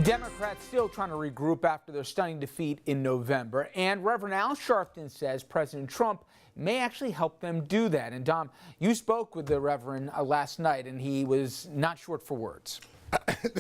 Democrats still trying to regroup after their stunning defeat in November. And Reverend Al Sharpton says President Trump may actually help them do that. And Dom, you spoke with the Reverend last night, and he was not short for words.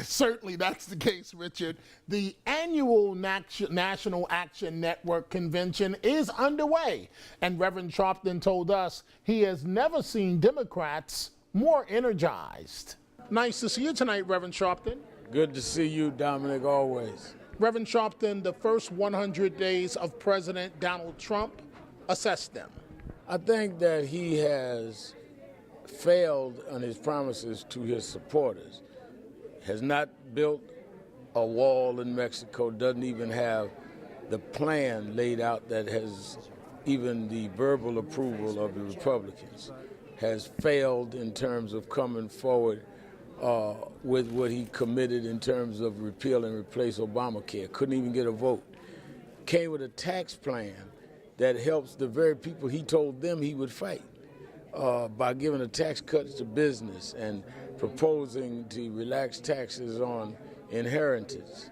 Certainly that's the case, Richard. The annual National Action Network convention is underway. And Reverend Sharpton told us he has never seen Democrats more energized. Nice to see you tonight, Reverend Sharpton. Good to see you, Dominic, always. Reverend Sharpton, the first 100 days of President Donald Trump, assess them. I think that he has failed on his promises to his supporters. Has not built a wall in Mexico, doesn't even have the plan laid out that has even the verbal approval of the Republicans. Has failed in terms of coming forward with what he committed in terms of repeal and replace Obamacare. Couldn't even get a vote. Came with a tax plan that helps the very people he told them he would fight by giving the tax cuts to business and proposing to relax taxes on inheritance.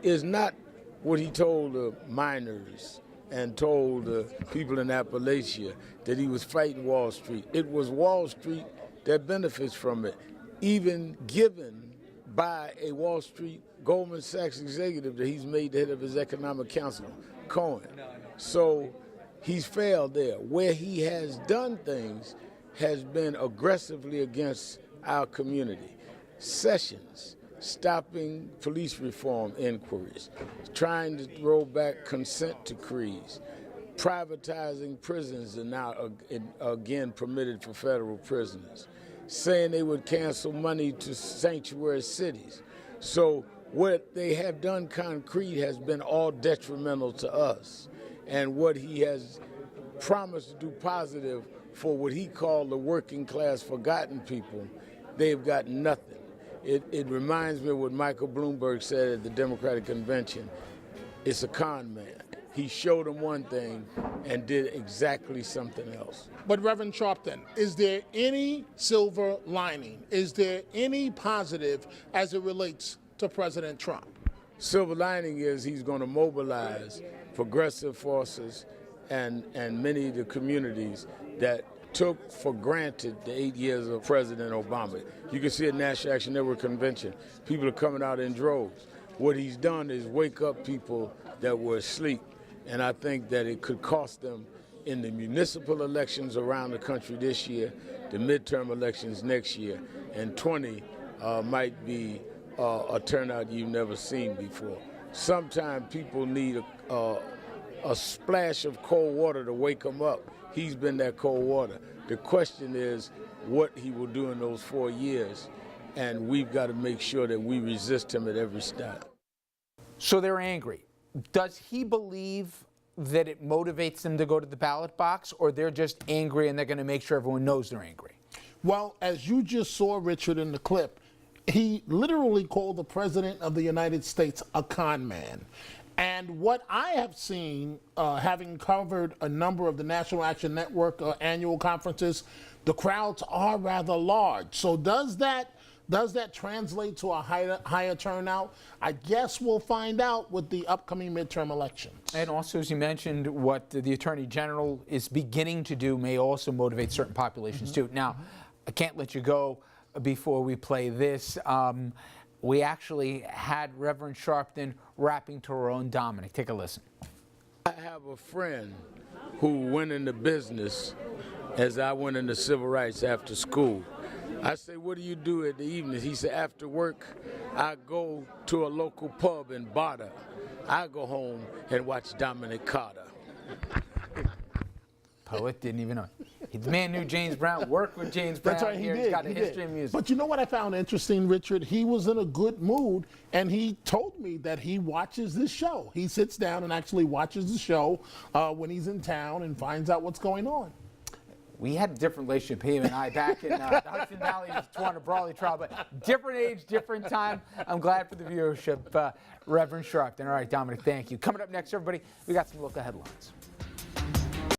Is not what he told the miners and told the people in Appalachia that he was fighting Wall Street. It was Wall Street that benefits from it, even given by a Wall Street Goldman Sachs executive that he's made the head of his economic council, Cohen. So he's failed there. Where he has done things has been aggressively against our community. Sessions, stopping police reform inquiries, trying to roll back consent decrees, privatizing prisons are now again permitted for federal prisoners, saying they would cancel money to sanctuary cities. So what they have done concrete has been all detrimental to us. And what he has promised to do positive for what he called the working class forgotten people, they've got nothing. It reminds me of what Michael Bloomberg said at the Democratic Convention. It's a con man. He showed them one thing and did exactly something else. But Reverend Sharpton, is there any silver lining? Is there any positive as it relates to President Trump? Silver lining is he's going to mobilize progressive forces and many of the communities that took for granted the 8 years of President Obama. You can see at National Action Network Convention, people are coming out in droves. What he's done is wake up people that were asleep, and I think that it could cost them in the municipal elections around the country this year, the midterm elections next year, and 20 might be a turnout you've never seen before. Sometimes people need a splash of cold water to wake them up. He's been that cold water. The question is what he will do in those 4 years, and we've got to make sure that we resist him at every step. So they're angry. Does he believe that it motivates them to go to the ballot box, or they're just angry and they're going to make sure everyone knows they're angry? Well, as you just saw, Richard, in the clip, he literally called the President of the United States a con man. And what I have seen, having covered a number of the National Action Network annual conferences, the crowds are rather large. So does that translate to a higher turnout? I guess we'll find out with the upcoming midterm elections. And also, as you mentioned, what the Attorney General is beginning to do may also motivate certain populations too. Now, I can't let you go before we play this. We actually had Reverend Sharpton rapping to our own Dominic. Take a listen. I have a friend who went into business as I went into civil rights after school. I say, what do you do at the evenings? He said, after work, I go to a local pub in Barter. I go home and watch Dominic Carter. Poet didn't even know. The man knew James Brown, worked with James Brown. That's right, he did. He's got a history of music. But you know what I found interesting, Richard? He was in a good mood, and he told me that he watches this show. He sits down and actually watches the show when he's in town and finds out what's going on. We had a different relationship, him and I, back in the Hudson Valley 200 Brawley trial, but different age, different time. I'm glad for the viewership, Reverend Sharpton. All right, Dominic, thank you. Coming up next, everybody, we got some local headlines.